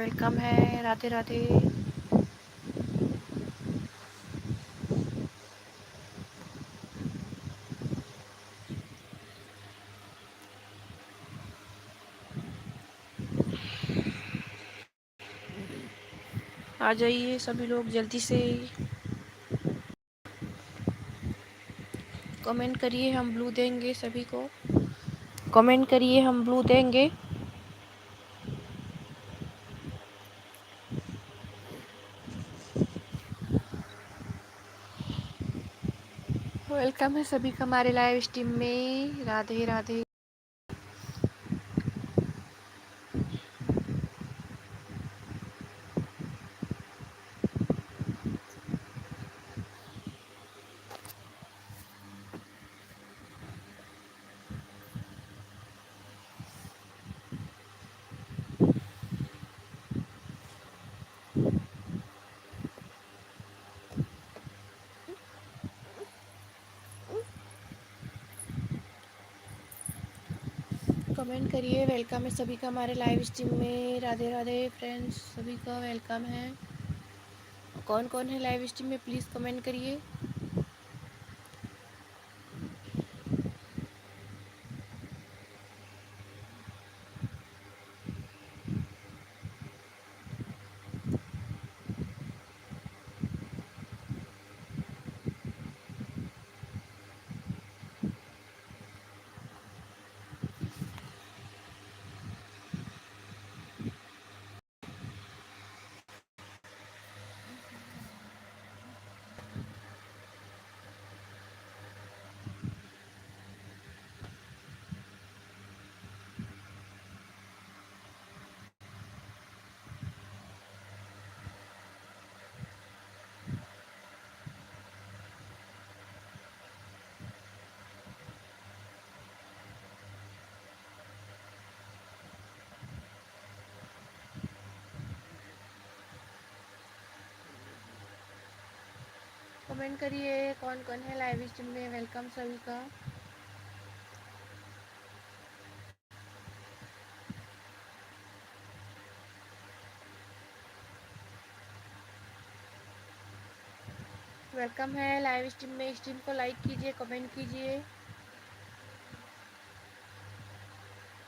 Welcome है। राधे राधे। आ जाइए सभी लोग जल्दी से। कमेंट करिए, हम ब्लू देंगे सभी को। कमेंट करिए, हम ब्लू देंगे। वेलकम है सभी का हमारे लाइव स्ट्रीम में। राधे राधे। कमेंट करिए। वेलकम है सभी का हमारे लाइव स्ट्रीम में। राधे राधे फ्रेंड्स, सभी का वेलकम है। कौन कौन है लाइव स्ट्रीम में प्लीज़ कमेंट करिए। कमेंट करिए कौन कौन है लाइव स्ट्रीम में। वेलकम सभी का। वेलकम है लाइव स्ट्रीम में। स्ट्रीम को लाइक कीजिए, कमेंट कीजिए।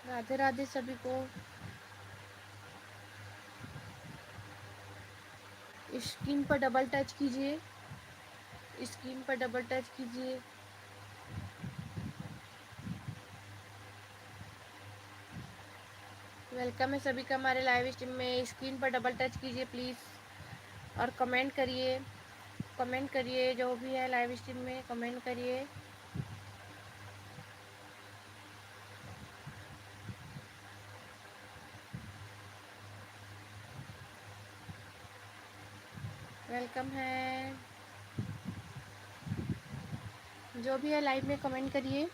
राधे राधे सभी को। स्क्रीन पर डबल टच कीजिए। स्क्रीन पर डबल टच कीजिए। वेलकम है सभी का हमारे लाइव स्ट्रीम में। स्क्रीन पर डबल टच कीजिए प्लीज़ और कमेंट करिए। कमेंट करिए, जो भी है लाइव स्ट्रीम में कमेंट करिए। वेलकम है, जो भी है लाइव में कमेंट करिए।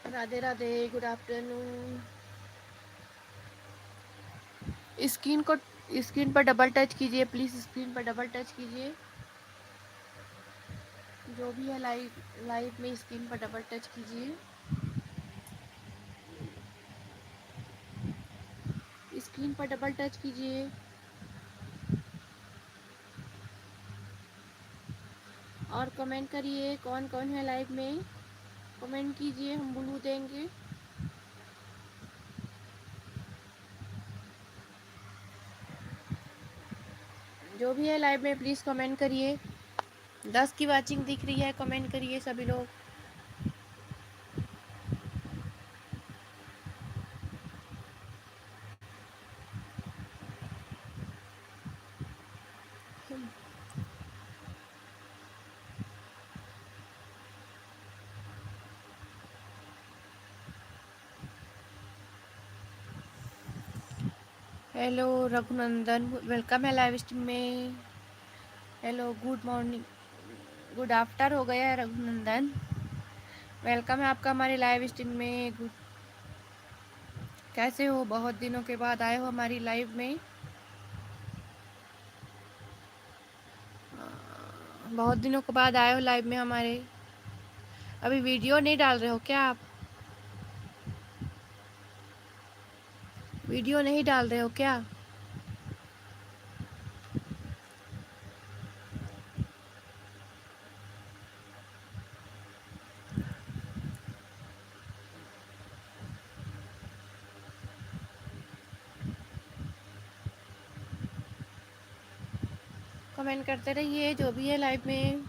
Radhe Radhe, good afternoon. Screen पर डबल टच कीजिए प्लीज़। स्क्रीन पर डबल टच कीजिए, जो भी है लाइव में स्क्रीन पर डबल टच कीजिए। स्क्रीन पर डबल टच कीजिए और कमेंट करिए कौन कौन है लाइव में। कमेंट कीजिए, हम ब्लू देंगे। जो भी है लाइव में प्लीज़ कमेंट करिए। 10 की वाचिंग दिख रही है, कमेंट करिए सभी लोग। हेलो रघुनंदन, वेलकम है लाइव स्ट्रीम में। Hello, good morning, good after हो गया है रघुनंदन। वेलकम है आपका हमारे लाइव स्ट्रीम में। कैसे हो? बहुत दिनों के बाद आए हो हमारी लाइव में। बहुत दिनों के बाद आए हो लाइव में हमारे। अभी वीडियो नहीं डाल रहे हो क्या आप? वीडियो नहीं डाल रहे हो क्या? कमेंट करते रहिए जो भी है लाइव में।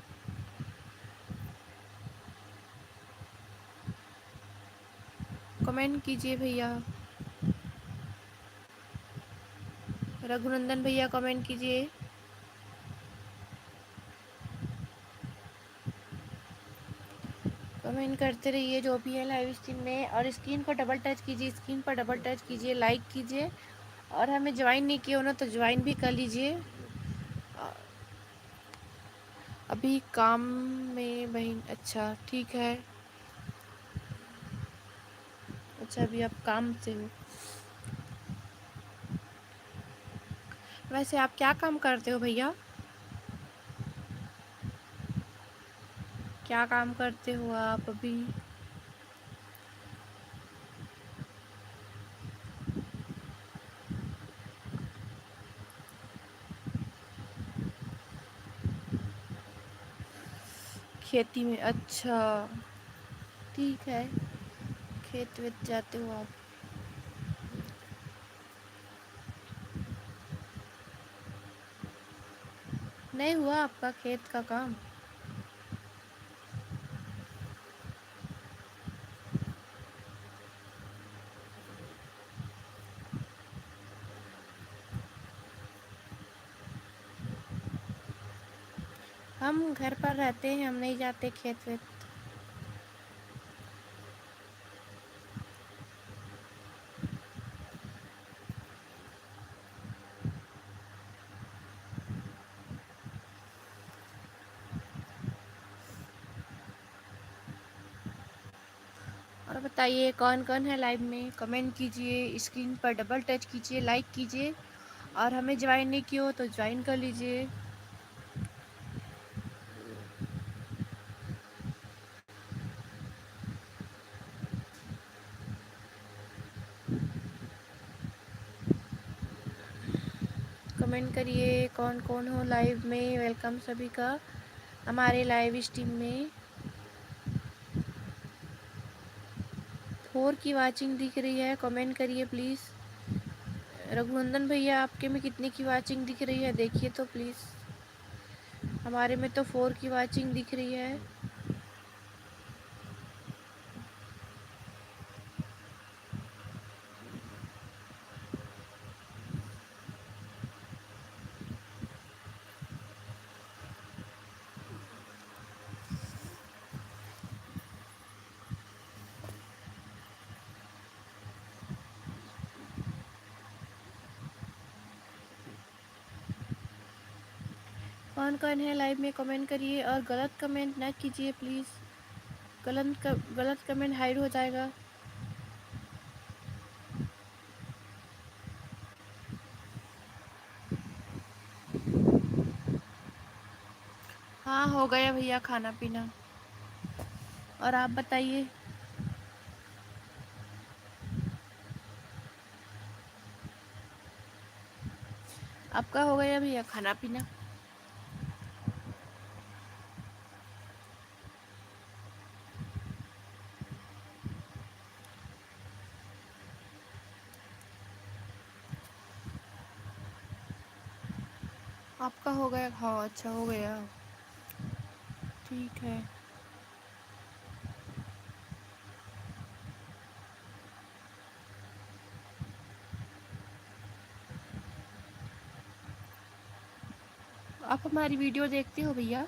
कमेंट कीजिए भैया। रघुनंदन भैया कमेंट कीजिए। कमेंट करते रहिए जो भी है लाइव स्ट्रीम में, और स्क्रीन को डबल टच कीजिए, स्क्रीन पर डबल टच कीजिए, लाइक कीजिए, और हमें ज्वाइन नहीं किया हो ना तो ज्वाइन भी कर लीजिए। अभी काम में बहन, अच्छा ठीक है। अच्छा अभी आप काम से हो। वैसे आप क्या काम करते हो भैया? क्या काम करते हो आप अभी? खेती में, अच्छा ठीक है। खेत वेत जाते हो आप? नहीं हुआ आपका खेत का काम? हम घर पर रहते हैं, हम नहीं जाते खेत वेत। और बताइए कौन कौन है लाइव में? कमेंट कीजिए, स्क्रीन पर डबल टच कीजिए, लाइक कीजिए, और हमें ज्वाइन नहीं किया हो तो ज्वाइन कर लीजिए। कमेंट करिए कौन कौन हो लाइव में। वेलकम सभी का हमारे लाइव स्ट्रीम में। 4 की वाचिंग दिख रही है, कमेंट करिए प्लीज़। रघुनंदन भैया आपके में कितने की वाचिंग दिख रही है देखिए तो प्लीज़। हमारे में तो 4 की वाचिंग दिख रही है। कौन कौन है लाइव में? कमेंट करिए, और गलत कमेंट ना कीजिए प्लीज़। गलत कमेंट हाइड हो जाएगा। हाँ हो गया भैया खाना पीना। और आप बताइए। आपका हो गया भैया खाना पीना? आपका हो गया? हाँ अच्छा हो गया, ठीक है। आप हमारी वीडियो देखते हो भैया?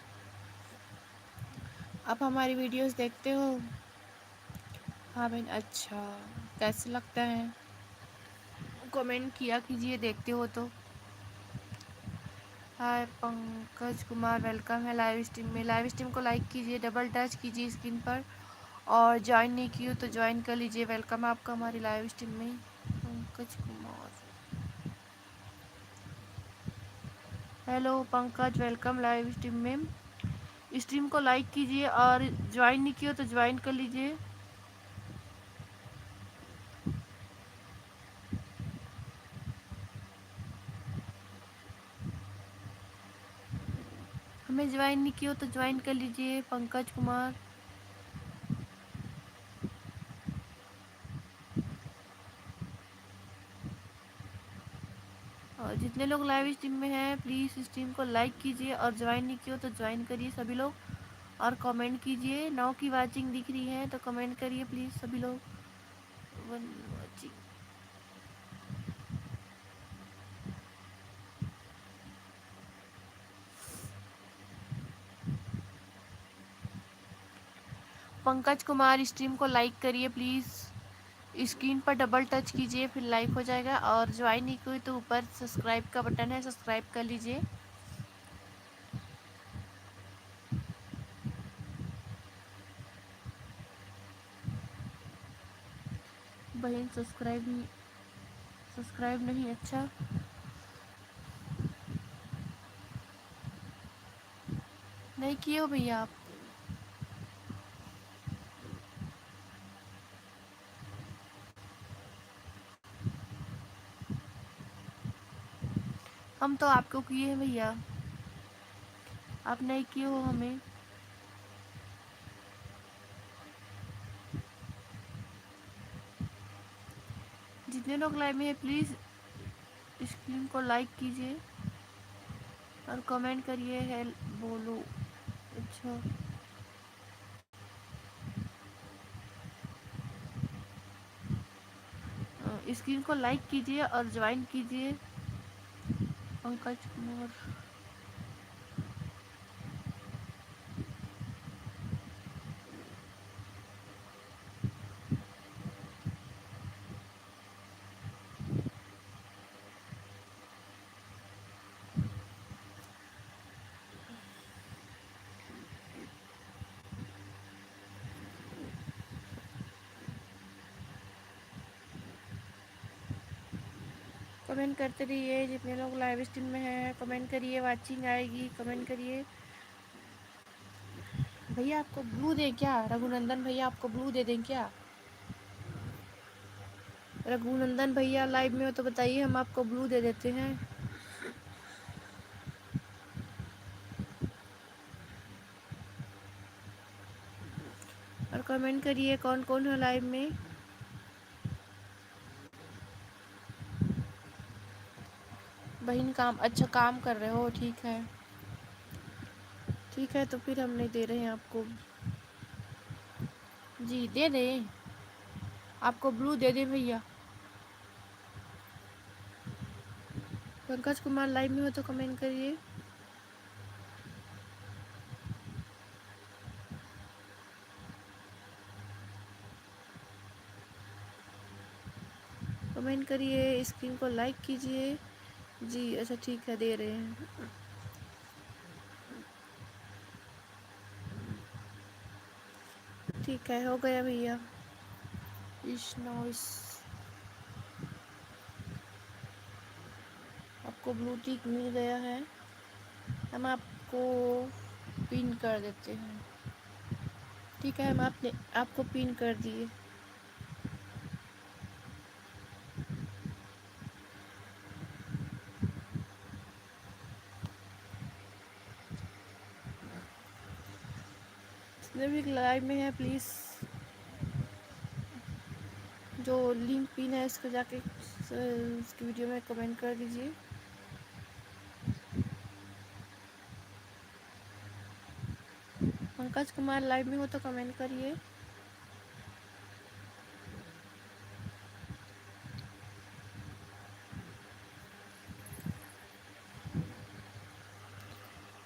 आप हमारी वीडियोस देखते हो? हाँ बहन, अच्छा कैसे लगता है? कमेंट किया कीजिए देखते हो तो। हाय पंकज कुमार, वेलकम है लाइव स्ट्रीम में। लाइव स्ट्रीम को लाइक कीजिए, डबल टच कीजिए स्क्रीन पर, और ज्वाइन नहीं की हो तो ज्वाइन कर लीजिए। वेलकम है आपका हमारी लाइव स्ट्रीम में। Pankaj Kumar, hello Pankaj, welcome live stream में। स्ट्रीम को लाइक कीजिए और ज्वाइन नहीं किया तो ज्वाइन कर लीजिए। हमें ज्वाइन नहीं किया तो ज्वाइन कर लीजिए। पंकज कुमार। और जितने लोग लाइव स्ट्रीम में हैं प्लीज़ स्ट्रीम को लाइक कीजिए और ज्वाइन नहीं किया तो ज्वाइन करिए सभी लोग। और कमेंट कीजिए। 9 की वाचिंग दिख रही है तो कमेंट करिए प्लीज़ सभी लोग। 1 वाचिंग। पंकज कुमार स्ट्रीम को लाइक करिए प्लीज़। स्क्रीन पर डबल टच कीजिए फिर लाइक हो जाएगा। और ज्वाइन नहीं हुई तो ऊपर सब्सक्राइब का बटन है, सब्सक्राइब कर लीजिए। बहन सब्सक्राइब नहीं। अच्छा, नहीं किए हो भैया आप? हम तो आपको किए हैं भैया, आप नहीं किए हो हमें। जितने लोग लाइव में है प्लीज़ स्क्रीन को लाइक कीजिए और कमेंट करिए हेल्प बोलो। अच्छा, स्क्रीन को लाइक कीजिए और ज्वाइन कीजिए। पंकज कुमार। कमेंट करते रहिए। जितने लोग लाइव स्ट्रीम में हैं कमेंट करिए। वाचिंग आएगी, कमेंट करिए। भैया आपको ब्लू दें क्या? रघुनंदन भैया आपको ब्लू दे दें क्या? रघुनंदन भैया लाइव में हो तो बताइए, हम आपको ब्लू दे देते हैं। और कमेंट करिए कौन कौन है लाइव में। बहन काम, अच्छा काम कर रहे हो, ठीक है। ठीक है तो फिर हम नहीं दे रहे हैं आपको। जी दे दें, आपको ब्लू दे दें भैया। पंकज कुमार लाइव में हो तो कमेंट करिए। कमेंट करिए, स्क्रीन को लाइक कीजिए। जी अच्छा ठीक है, दे रहे हैं। ठीक है, हो गया भैया। इस नॉइस आपको ब्लू टिक मिल गया है। हम आपको पिन कर देते हैं। ठीक है, हम आपने आपको पिन कर दिए। जितने भी लाइव में है प्लीज़ जो लिंक पिन है इसको जाके इसकी वीडियो में कमेंट कर दीजिए। पंकज कुमार लाइव में हो तो कमेंट करिए।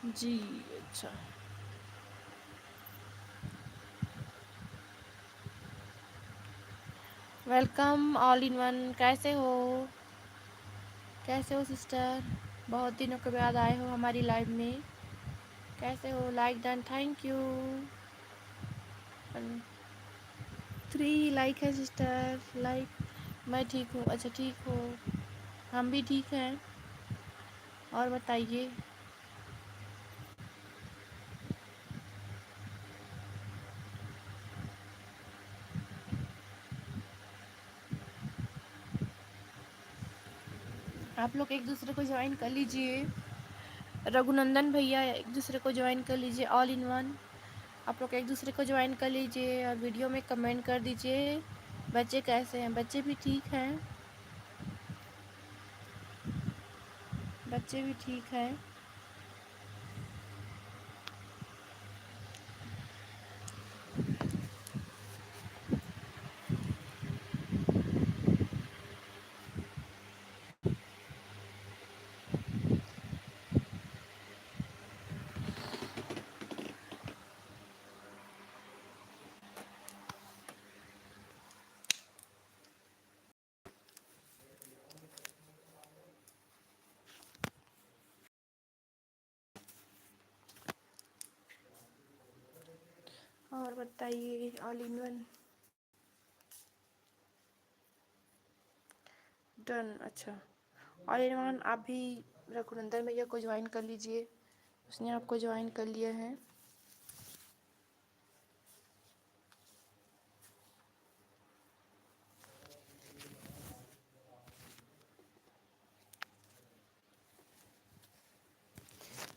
जी अच्छा, वेलकम ऑल इन वन। कैसे हो? कैसे हो सिस्टर? बहुत दिनों के बाद आए हो हमारी लाइव में। कैसे हो? Like done, thank you. 3 like है सिस्टर, लाइक। मैं ठीक हूँ। अच्छा ठीक हो? हम भी ठीक हैं। और बताइए। आप लोग एक दूसरे को ज्वाइन कर लीजिए। रघुनंदन भैया एक दूसरे को ज्वाइन कर लीजिए, ऑल इन वन। आप लोग एक दूसरे को ज्वाइन कर लीजिए और वीडियो में कमेंट कर दीजिए बच्चे कैसे हैं। बच्चे भी ठीक हैं, बच्चे भी ठीक हैं। और बताइए, ऑल इन वन डन। अच्छा, ऑल इन वन आप भी रघुनंदन भैया को ज्वाइन कर लीजिए, उसने आपको ज्वाइन कर लिया है।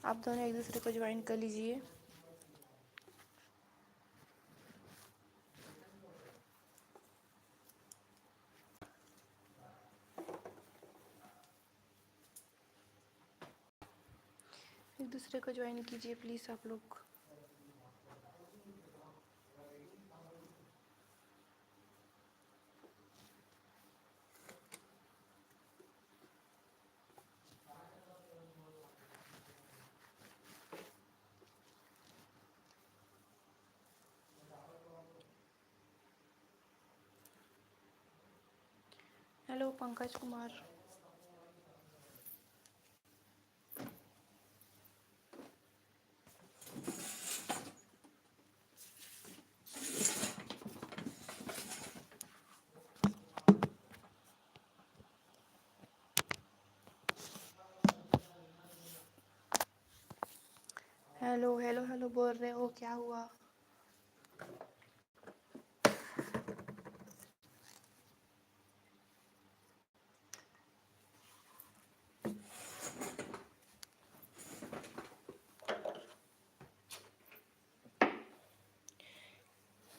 आप दोनों एक दूसरे को ज्वाइन कर लीजिए। एक दूसरे को ज्वाइन कीजिए प्लीज़ आप लोग। Hello Pankaj Kumar. Hello hello hello बोल रहे हो, क्या हुआ?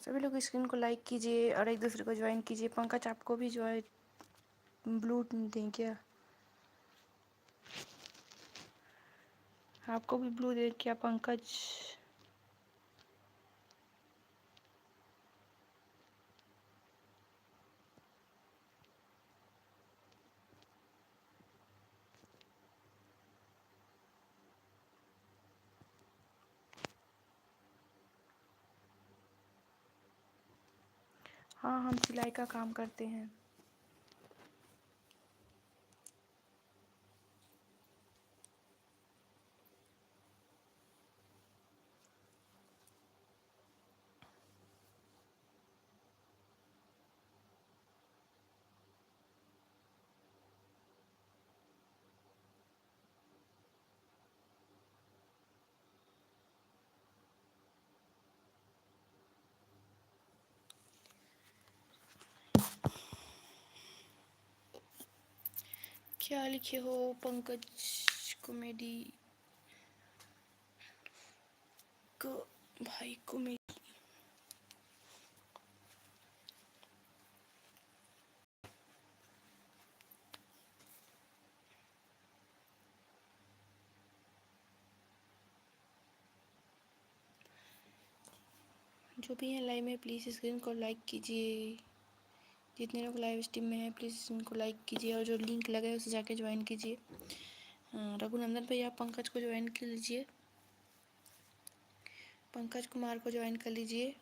सभी लोग स्क्रीन को लाइक कीजिए और एक दूसरे को ज्वाइन कीजिए। पंकज आपको भी जो है ब्लू दें क्या? आपको भी ब्लू दे क्या पंकज? हाँ, हम सिलाई का काम करते हैं। क्या लिखे हो पंकज? कॉमेडी को भाई कॉमेडी। जो भी हैं लाइव में प्लीज़ स्क्रीन को लाइक कीजिए। जितने लोग लाइव स्ट्रीम में हैं प्लीज़ इनको लाइक कीजिए और जो लिंक लगा है उसे जाके ज्वाइन कीजिए। रघुनंदन भैया आप पंकज को ज्वाइन कर लीजिए, पंकज कुमार को ज्वाइन कर लीजिए।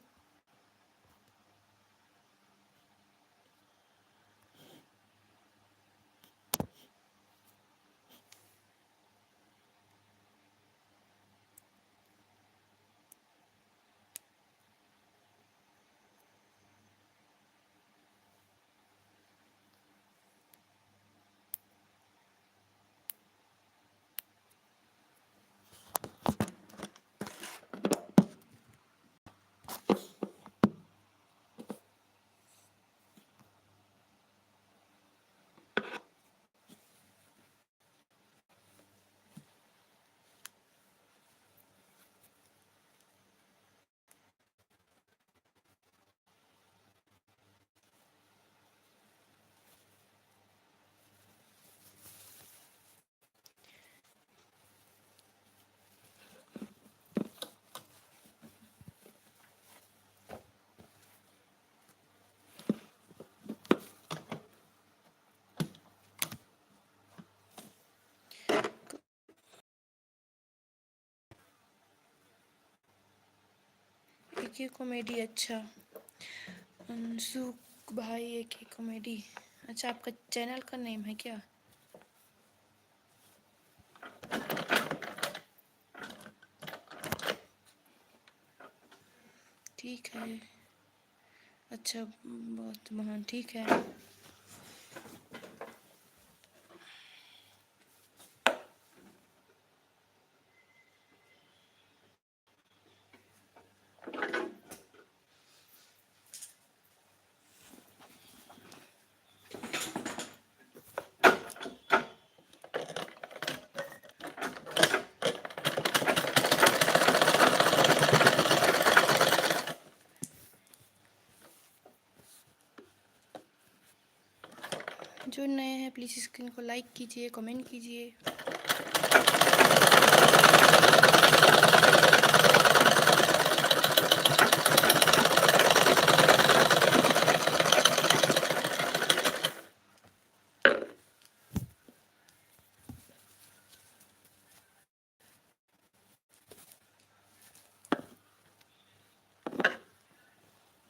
एक ही कॉमेडी, अच्छा। अंशुक भाई एक ही कॉमेडी, अच्छा आपका चैनल का नेम है क्या? ठीक है, अच्छा बहुत महान, ठीक है। जो नए हैं प्लीज़ स्क्रीन को लाइक कीजिए, कमेंट कीजिए।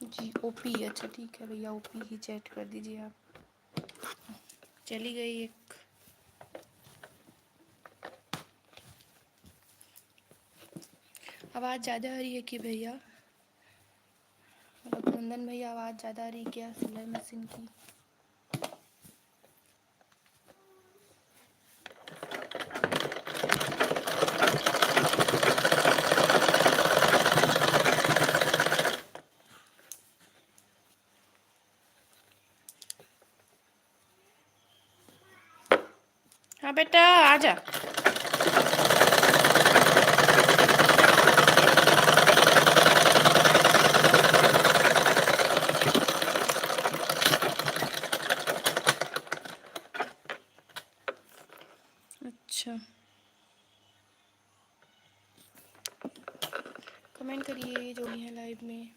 जी ओपी, अच्छा ठीक है भैया, ओपी ही चैट कर दीजिए आप। चली गई एक। आवाज़ ज़्यादा आ रही है कि भैया? रघुनंदन भैया आवाज़ ज़्यादा आ रही क्या सिलाई मशीन की? हाँ बेटा आजा। अच्छा कमेंट करिए जो भी है लाइव में।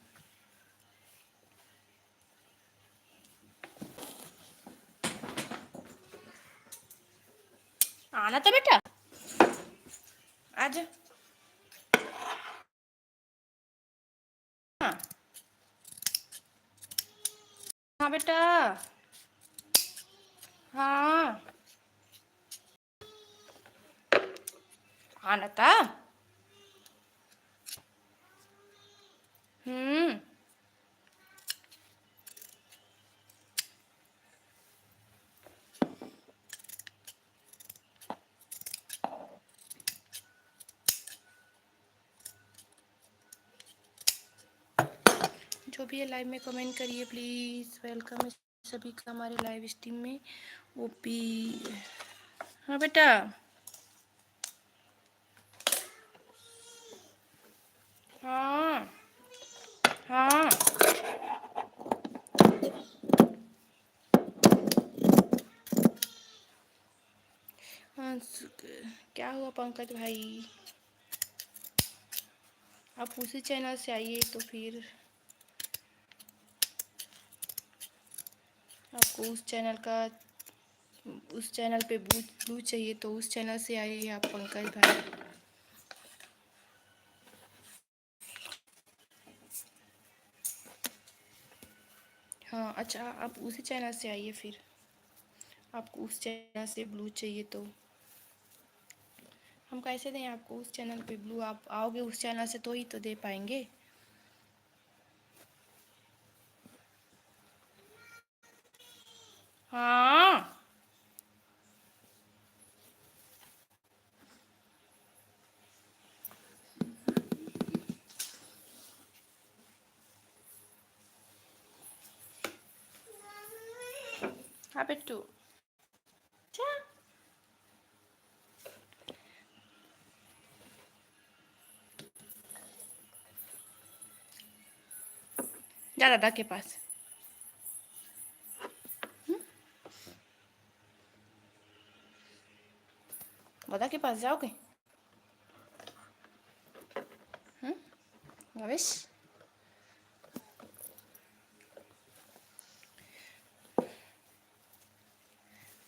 आना तो बेटा, आजा। हाँ हाँ बेटा, हाँ आना था। हम्म, जो भी है लाइव में कमेंट करिए प्लीज़। वेलकम है सभी का हमारे लाइव स्ट्रीम में। ओपी, हाँ बेटा, हाँ हाँ। हाँ, क्या हुआ पंकज भाई? आप उसी चैनल से आइए तो फिर आपको उस चैनल पे ब्लू चाहिए तो उस चैनल से आइए आप पंकज भाई। हाँ अच्छा, आप उसी चैनल से आइए फिर, आपको उस चैनल से ब्लू चाहिए तो हम कैसे दें आपको उस चैनल पे ब्लू? आप आओगे उस चैनल से तो ही तो दे पाएंगे। हाँ हाँ बिट्टू, अच्छा जा दादा के पास। दादा के पास जाओगे? भवेश,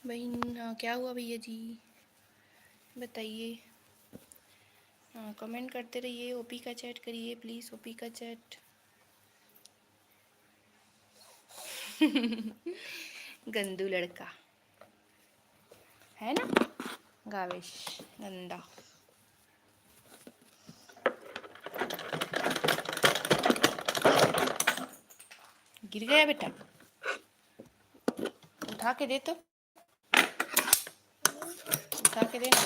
बहन क्या हुआ भैया जी, बताइए। हाँ, कमेंट करते रहिए। ओपी का चैट करिए प्लीज़, ओपी का चैट। गंदू लड़का है ना, गाविश गंदा। गिर गया बेटा, उठा के दे, तो उठा के देना,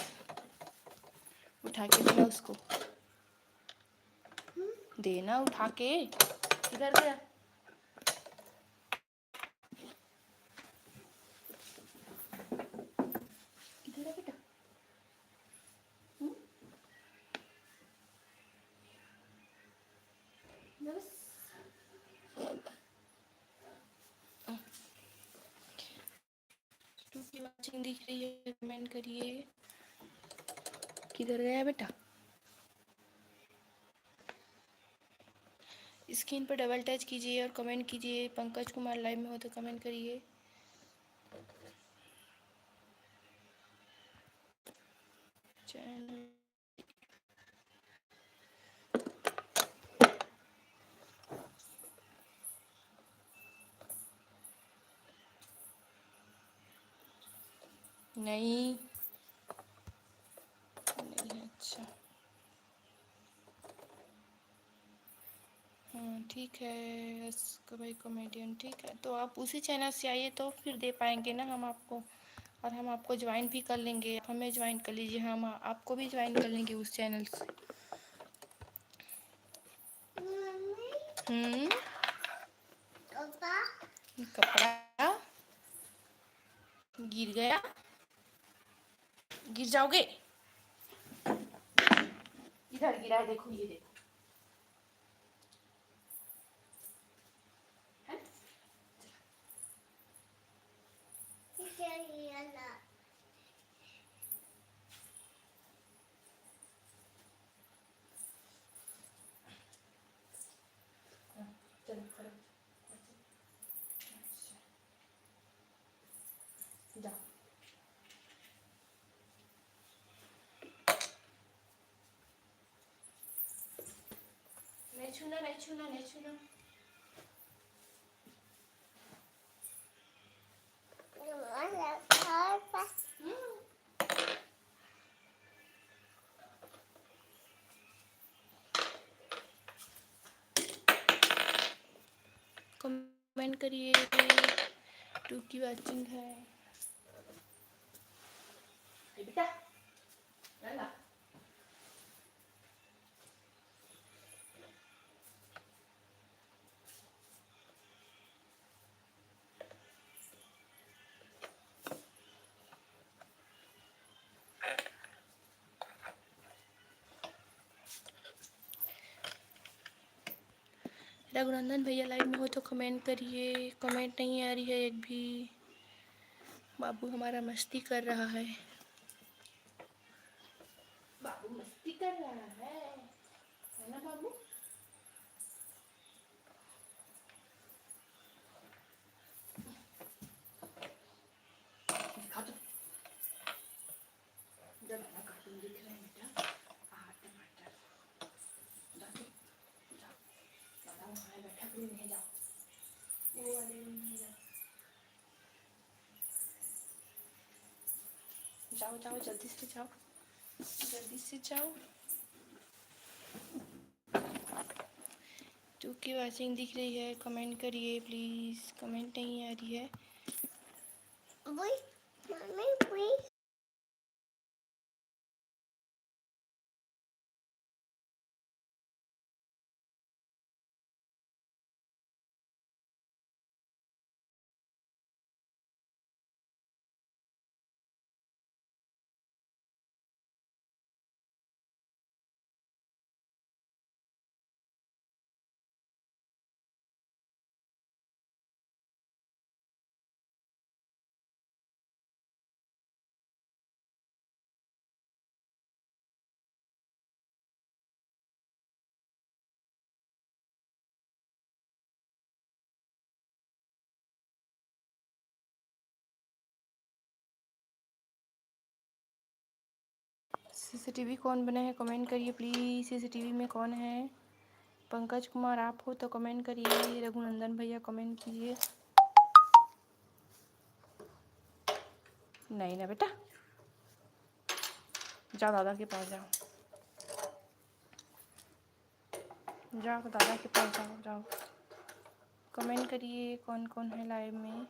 उठा के देना उसको, देना उठा के। किधर गया? किधर है बेटा? की वाचिंग दिख रही है, कमेंट करिए। किधर गया बेटा? स्क्रीन पर डबल टच कीजिए और कमेंट कीजिए। पंकज कुमार लाइव में हो तो कमेंट करिए। चैनल नहीं, नहीं, अच्छा, हाँ ठीक है भाई कॉमेडियन, ठीक है, तो आप उसी चैनल से आइए तो फिर दे पाएंगे ना हम आपको, और हम आपको ज्वाइन भी कर लेंगे। आप हमें ज्वाइन कर लीजिए, हम आपको भी ज्वाइन कर लेंगे उस चैनल से। कपड़ा गिर गया, गिर जाओगे। इधर गिरा है, देखो, ये देखो, चलो खड़ो, जाओ। नहीं छूना, नहीं छूना, नहीं छूना। कमेंट करिए, टू की वाचिंग है बेटा। ला रघुनंदन भैया लाइव में हो तो कमेंट करिए। कमेंट नहीं आ रही है एक भी। बाबू हमारा मस्ती कर रहा है, बाबू मस्ती कर रहा है ना बाबू? खा तो, जब कार्टून दिख रहे हैं बेटा, टमाटर, जाओ, जाओ, वहाँ है बैठा रूम में, जाओ, वो वाले रूम में जाओ, जाओ जाओ, जल्दी से जाओ, जल्दी से जाओ। टू की वाचिंग दिख रही है, कमेंट करिए प्लीज़। कमेंट नहीं आ रही है। सीसीटीवी कौन बना है कमेंट करिए प्लीज़। सीसीटीवी में कौन है? पंकज कुमार आप हो तो कमेंट करिए। रघुनंदन भैया कमेंट कीजिए। नहीं ना बेटा, जाओ दादा के पास जाओ, जाओ दादा के पास जाओ, जाओ कमेंट करिए कौन कौन है लाइव में।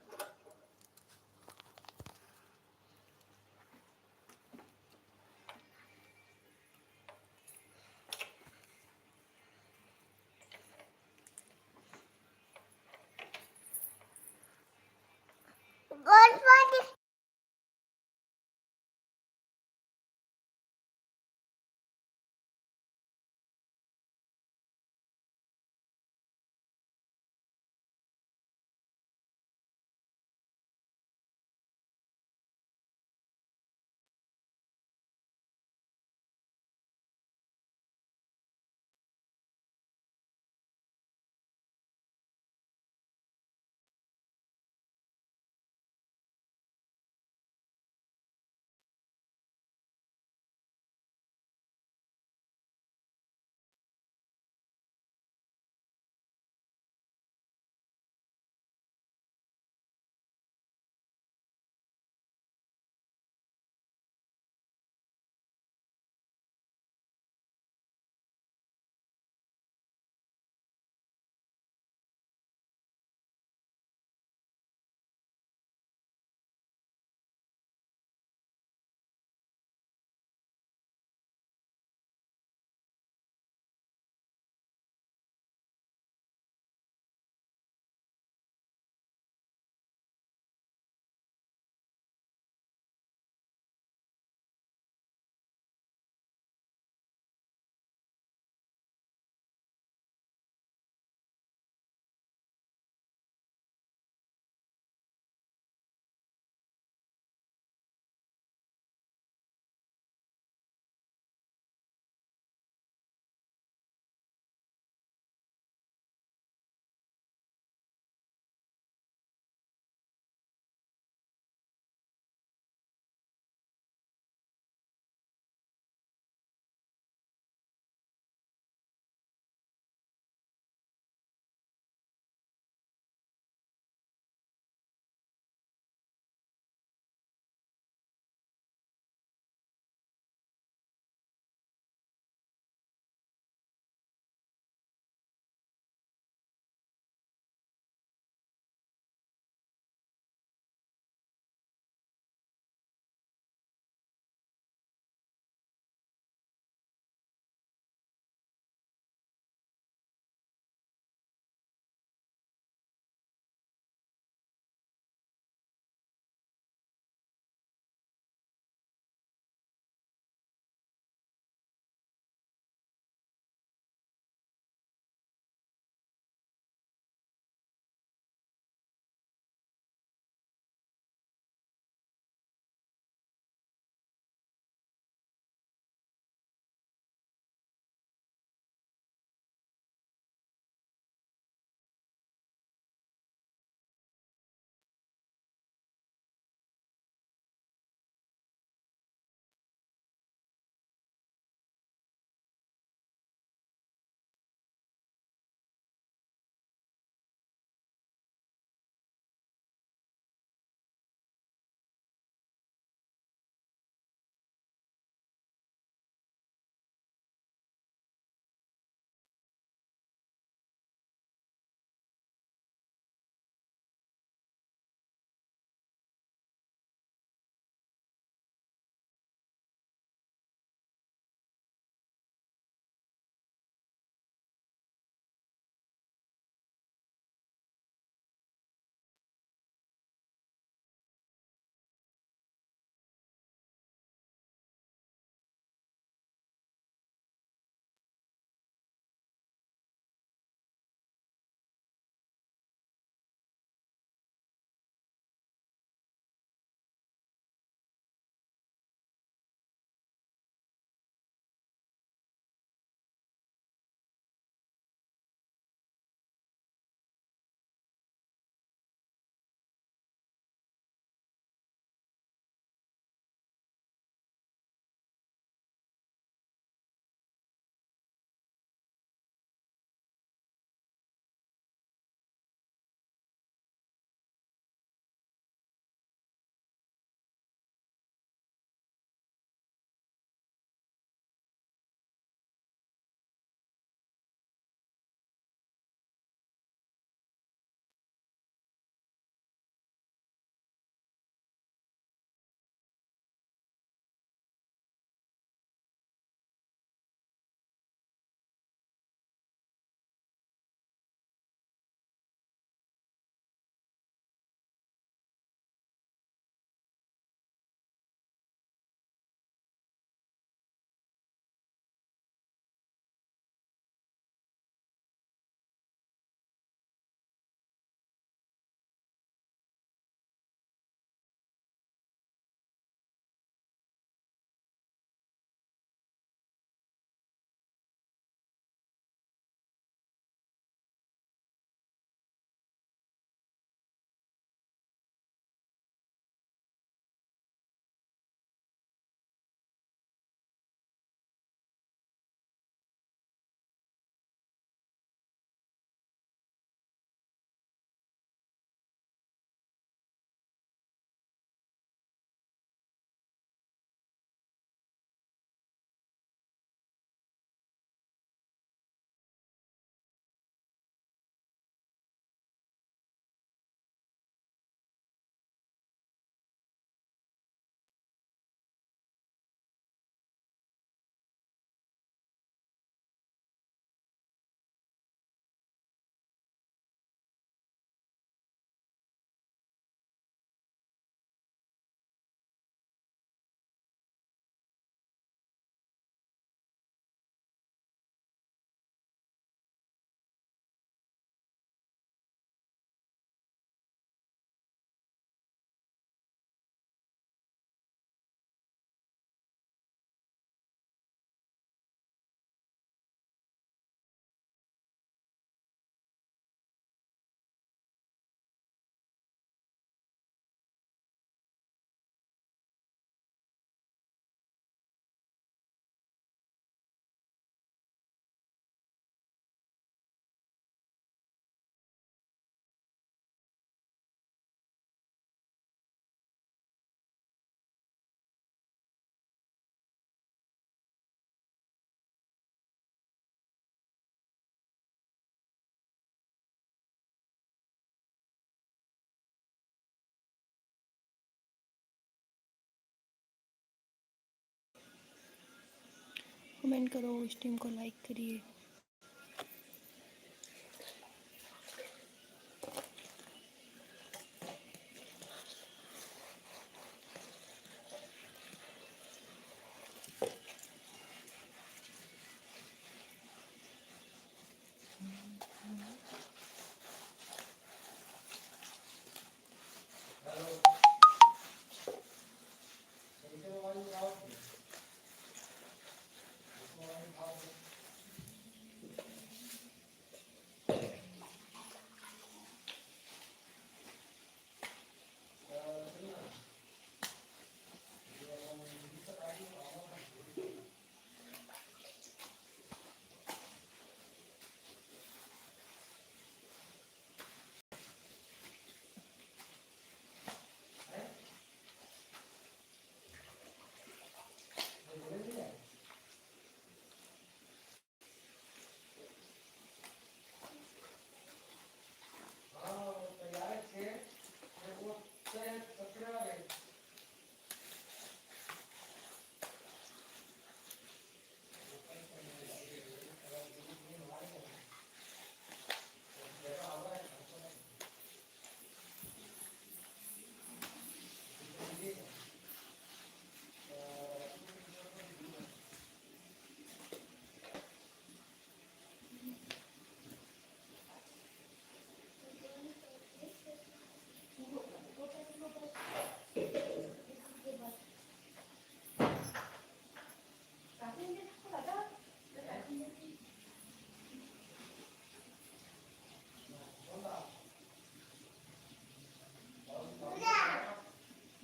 कमेंट करो, स्ट्रीम को लाइक करिए।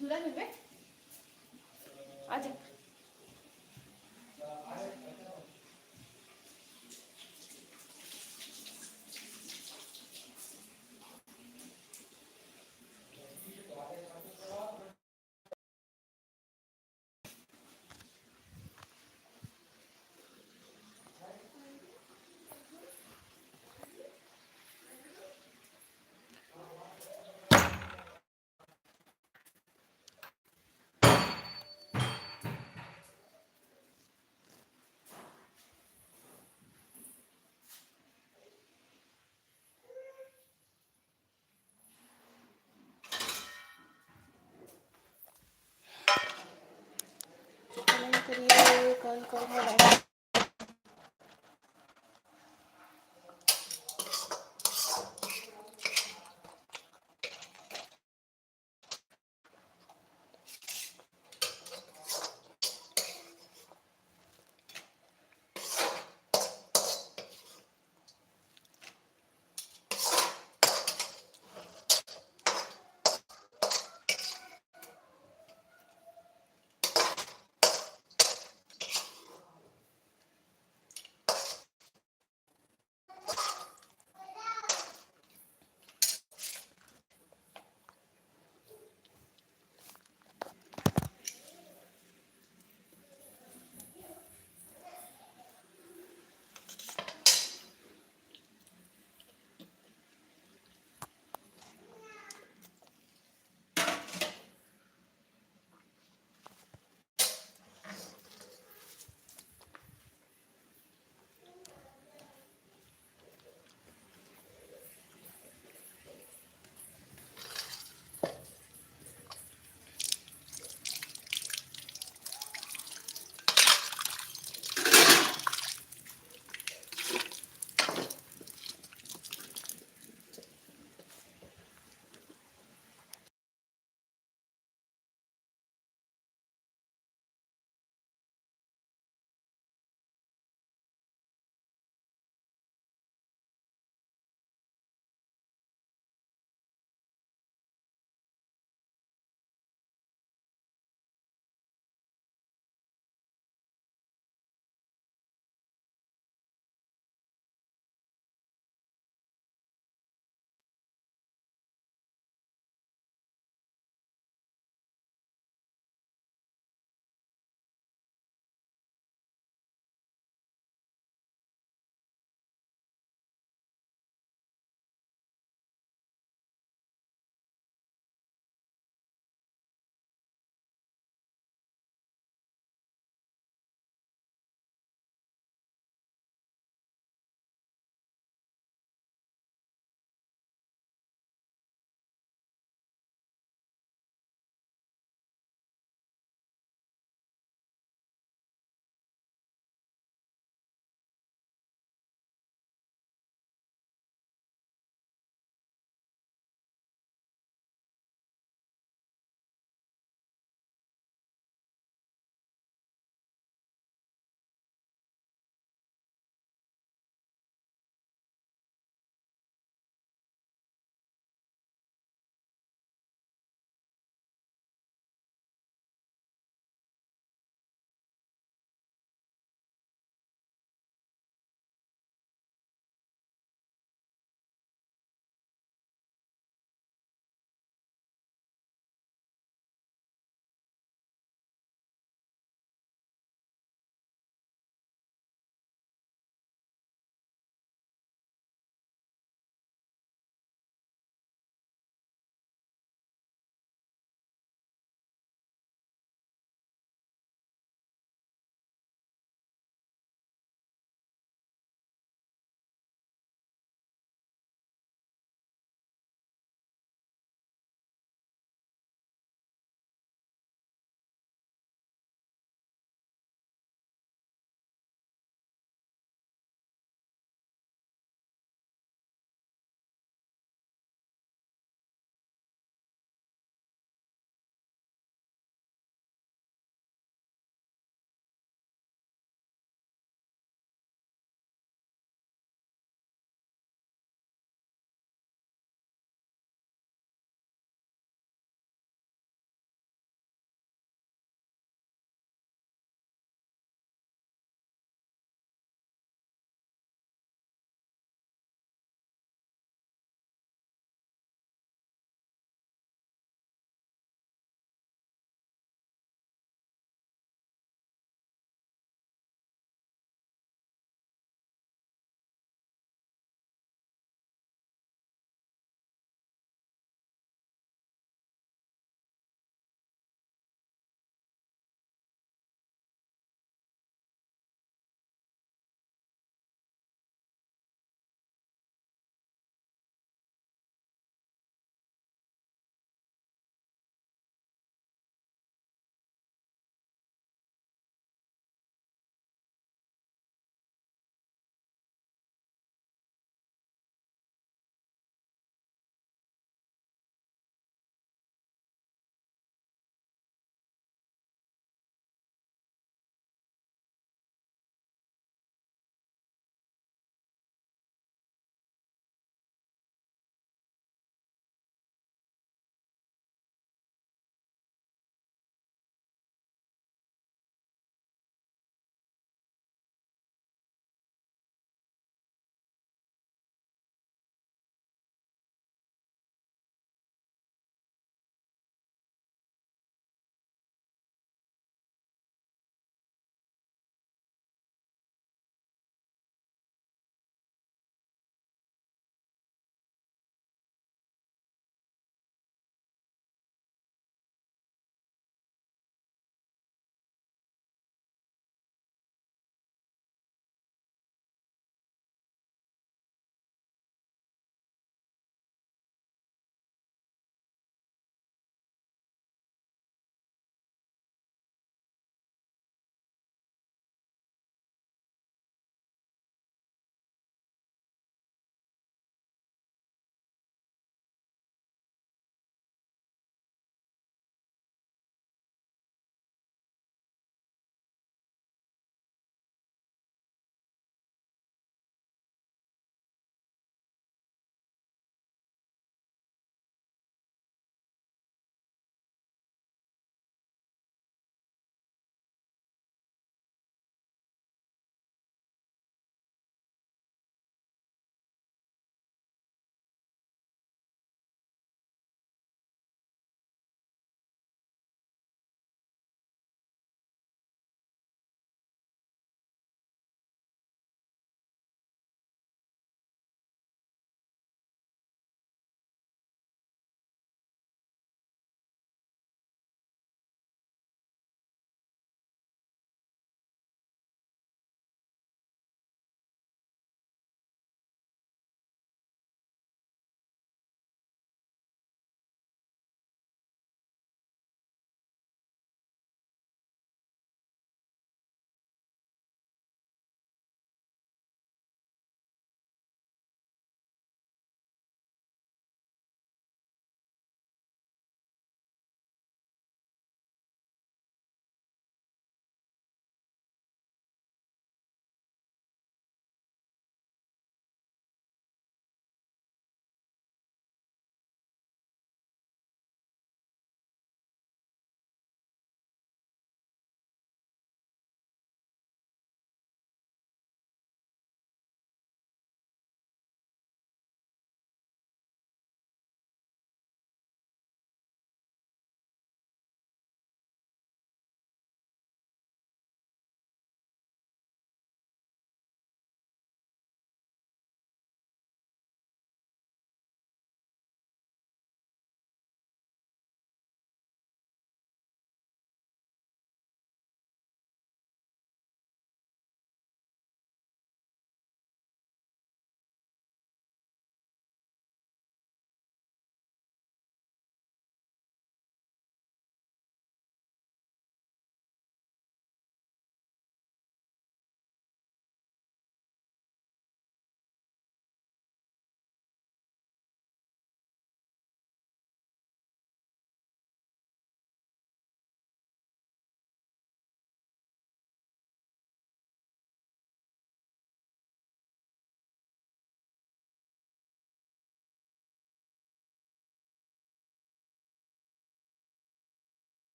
झूला झूलवे आजा। कमेंट करिए कौन कौन है।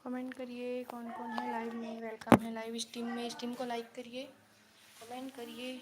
कमेंट करिए कौन कौन है लाइव में, वेलकम है लाइव स्ट्रीम में। स्ट्रीम को लाइक करिए, कमेंट करिए।